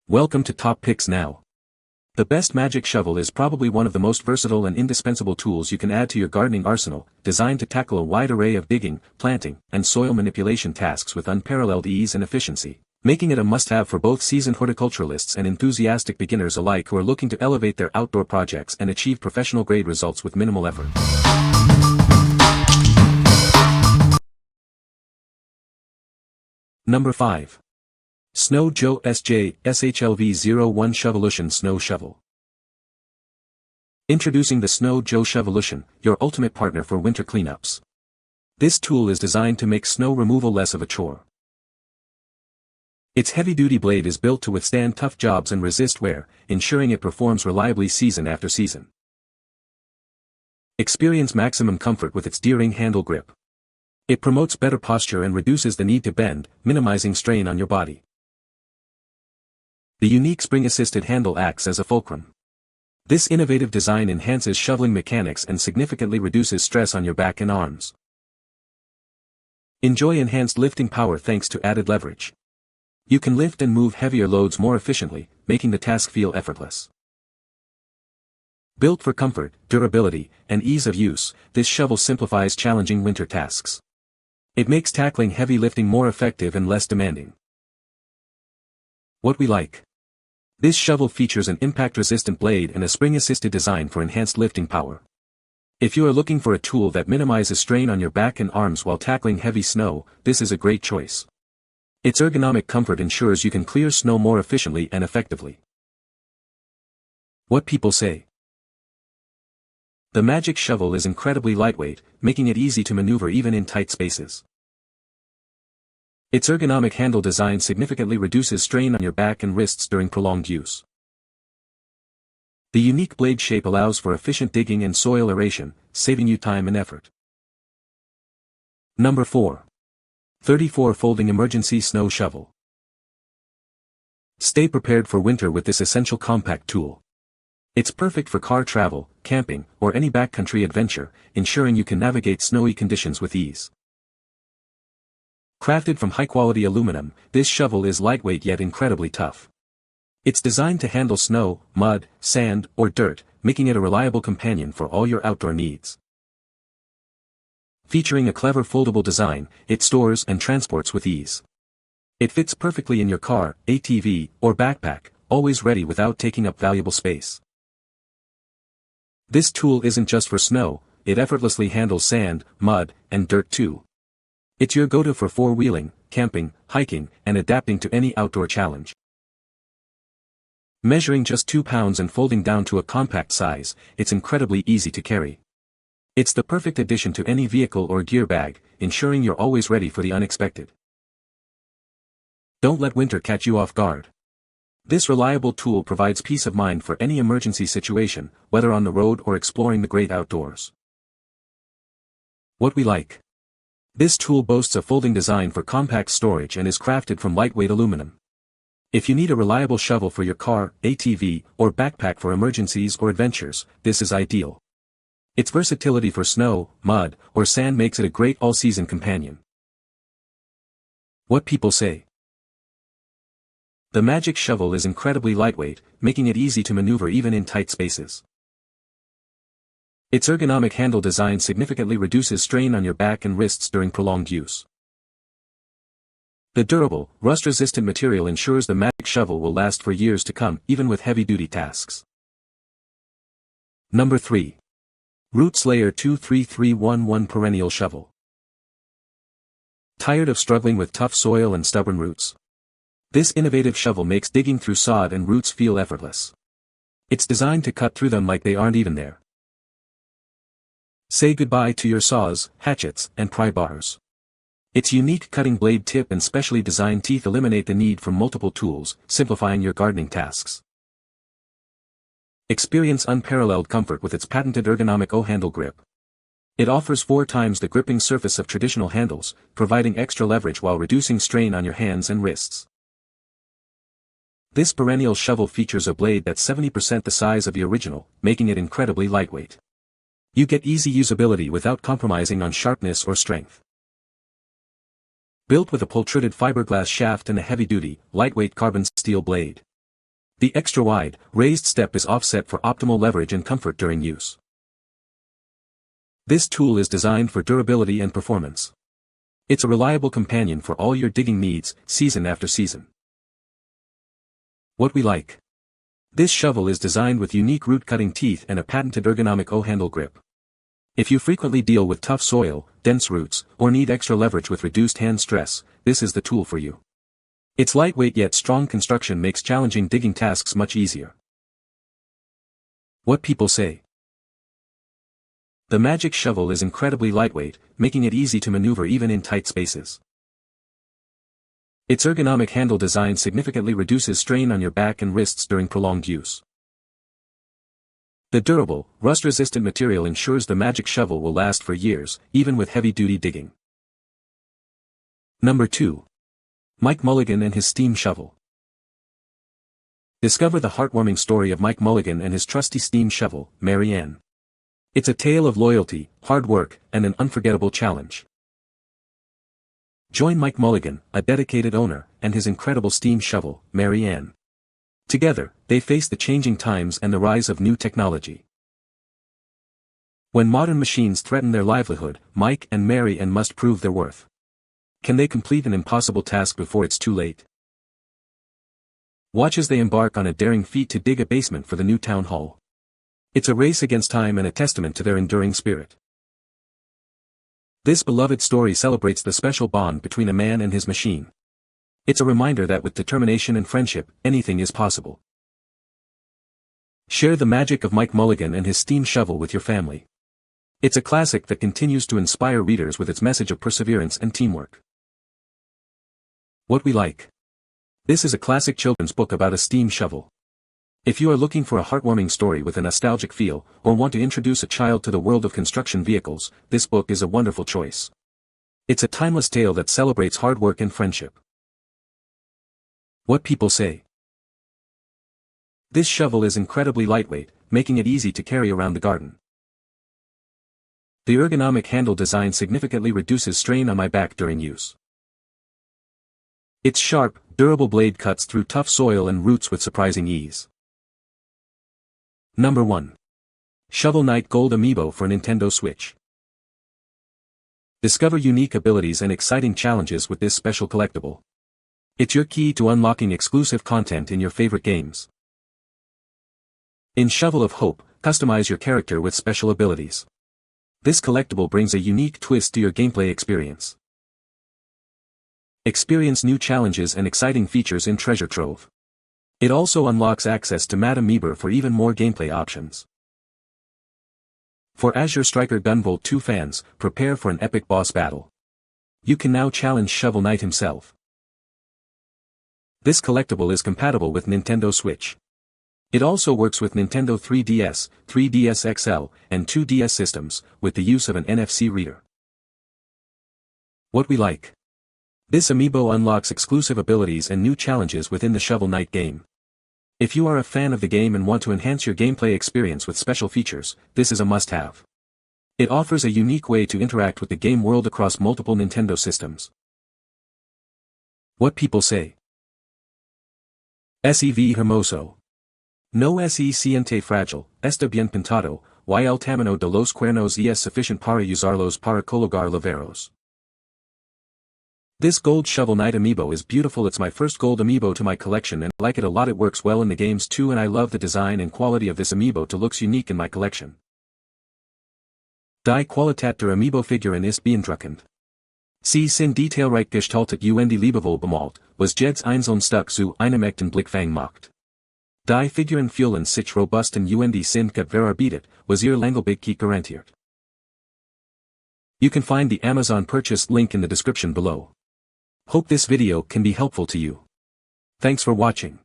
Welcome to Top Picks Now. The best magic shovel is probably one of the most versatile and indispensable tools you can add to your gardening arsenal, designed to tackle a wide array of digging, planting, and soil manipulation tasks with unparalleled ease and efficiency, making it a must-have for both seasoned horticulturalists and enthusiastic beginners alike who are looking to elevate their outdoor projects and achieve professional-grade results with minimal effort. Number 5. Snow Joe SJ SHLV01 Shovelution Snow Shovel. Introducing the Snow Joe Shovelution, your ultimate partner for winter cleanups. This tool is designed to make snow removal less of a chore. Its heavy-duty blade is built to withstand tough jobs and resist wear, ensuring it performs reliably season after season. Experience maximum comfort with its D-ring handle grip. It promotes better posture and reduces the need to bend, minimizing strain on your body. The unique spring-assisted handle acts as a fulcrum. This innovative design enhances shoveling mechanics and significantly reduces stress on your back and arms. Enjoy enhanced lifting power thanks to added leverage. You can lift and move heavier loads more efficiently, making the task feel effortless. Built for comfort, durability, and ease of use, this shovel simplifies challenging winter tasks. It makes tackling heavy lifting more effective and less demanding. What we like. This shovel features an impact-resistant blade and a spring-assisted design for enhanced lifting power. If you are looking for a tool that minimizes strain on your back and arms while tackling heavy snow, this is a great choice. Its ergonomic comfort ensures you can clear snow more efficiently and effectively. What people say. The magic shovel is incredibly lightweight, making it easy to maneuver even in tight spaces. Its ergonomic handle design significantly reduces strain on your back and wrists during prolonged use. The unique blade shape allows for efficient digging and soil aeration, saving you time and effort. Number 4. 34 Folding Emergency Snow Shovel. Stay prepared for winter with this essential compact tool. It's perfect for car travel, camping, or any backcountry adventure, ensuring you can navigate snowy conditions with ease. Crafted from high-quality aluminum, this shovel is lightweight yet incredibly tough. It's designed to handle snow, mud, sand, or dirt, making it a reliable companion for all your outdoor needs. Featuring a clever foldable design, it stores and transports with ease. It fits perfectly in your car, ATV, or backpack, always ready without taking up valuable space. This tool isn't just for snow, it effortlessly handles sand, mud, and dirt too. It's your go-to for four-wheeling, camping, hiking, and adapting to any outdoor challenge. Measuring just 2 pounds and folding down to a compact size, it's incredibly easy to carry. It's the perfect addition to any vehicle or gear bag, ensuring you're always ready for the unexpected. Don't let winter catch you off guard. This reliable tool provides peace of mind for any emergency situation, whether on the road or exploring the great outdoors. What we like. This tool boasts a folding design for compact storage and is crafted from lightweight aluminum. If you need a reliable shovel for your car, ATV, or backpack for emergencies or adventures, this is ideal. Its versatility for snow, mud, or sand makes it a great all-season companion. What people say. The magic shovel is incredibly lightweight, making it easy to maneuver even in tight spaces. Its ergonomic handle design significantly reduces strain on your back and wrists during prolonged use. The durable, rust-resistant material ensures the magic shovel will last for years to come, even with heavy-duty tasks. Number 3. Root Slayer 23311 Perennial Shovel. Tired of struggling with tough soil and stubborn roots? This innovative shovel makes digging through sod and roots feel effortless. It's designed to cut through them like they aren't even there. Say goodbye to your saws, hatchets, and pry bars. Its unique cutting blade tip and specially designed teeth eliminate the need for multiple tools, simplifying your gardening tasks. Experience unparalleled comfort with its patented ergonomic O-handle grip. It offers 4 times the gripping surface of traditional handles, providing extra leverage while reducing strain on your hands and wrists. This perennial shovel features a blade that's 70% the size of the original, making it incredibly lightweight. You get easy usability without compromising on sharpness or strength. Built with a pultruded fiberglass shaft and a heavy-duty, lightweight carbon steel blade. The extra-wide, raised step is offset for optimal leverage and comfort during use. This tool is designed for durability and performance. It's a reliable companion for all your digging needs, season after season. What we like. This shovel is designed with unique root-cutting teeth and a patented ergonomic O-handle grip. If you frequently deal with tough soil, dense roots, or need extra leverage with reduced hand stress, this is the tool for you. Its lightweight yet strong construction makes challenging digging tasks much easier. What people say. The magic shovel is incredibly lightweight, making it easy to maneuver even in tight spaces. Its ergonomic handle design significantly reduces strain on your back and wrists during prolonged use. The durable, rust-resistant material ensures the magic shovel will last for years, even with heavy-duty digging. Number 2. Mike Mulligan and his steam shovel. Discover the heartwarming story of Mike Mulligan and his trusty steam shovel, Mary Ann. It's a tale of loyalty, hard work, and an unforgettable challenge. Join Mike Mulligan, a dedicated owner, and his incredible steam shovel, Mary Ann. Together, they face the changing times and the rise of new technology. When modern machines threaten their livelihood, Mike and Mary Ann must prove their worth. Can they complete an impossible task before it's too late? Watch as they embark on a daring feat to dig a basement for the new town hall. It's a race against time and a testament to their enduring spirit. This beloved story celebrates the special bond between a man and his machine. It's a reminder that with determination and friendship, anything is possible. Share the magic of Mike Mulligan and his steam shovel with your family. It's a classic that continues to inspire readers with its message of perseverance and teamwork. What we like. This is a classic children's book about a steam shovel. If you are looking for a heartwarming story with a nostalgic feel, or want to introduce a child to the world of construction vehicles, this book is a wonderful choice. It's a timeless tale that celebrates hard work and friendship. What people say. This shovel is incredibly lightweight, making it easy to carry around the garden. The ergonomic handle design significantly reduces strain on my back during use. Its sharp, durable blade cuts through tough soil and roots with surprising ease. Number 1. Shovel Knight Gold Amiibo for Nintendo Switch. Discover unique abilities and exciting challenges with this special collectible. It's your key to unlocking exclusive content in your favorite games. In Shovel of Hope, customize your character with special abilities. This collectible brings a unique twist to your gameplay experience. Experience new challenges and exciting features in Treasure Trove. It also unlocks access to Mad Amiibo for even more gameplay options. For Azure Striker Gunvolt 2 fans, prepare for an epic boss battle. You can now challenge Shovel Knight himself. This collectible is compatible with Nintendo Switch. It also works with Nintendo 3DS, 3DS XL, and 2DS systems, with the use of an NFC reader. What we like. This Amiibo unlocks exclusive abilities and new challenges within the Shovel Knight game. If you are a fan of the game and want to enhance your gameplay experience with special features, this is a must-have. It offers a unique way to interact with the game world across multiple Nintendo systems. What people say. SEV hermoso. No se siente frágil, está bien pintado, y el tamaño de los cuernos es sufficient para usarlos para colocar laveros. This gold Shovel Knight Amiibo is beautiful. It's my first gold Amiibo to my collection and I like it a lot. It works well in the games too and I love the design and quality of this Amiibo to looks unique in my collection. Die Qualität der Amiibo Figuren ist beeindruckend. Sie sind detailreich gestaltet und liebevoll bemalt, was jedes einzelne Stück zu einem echten Blickfang macht. Die Figuren fühlen sich robust und sind gut verarbeitet, was ihr Langlebig garantiert. You can find the Amazon purchase link in the description below. Hope this video can be helpful to you. Thanks for watching.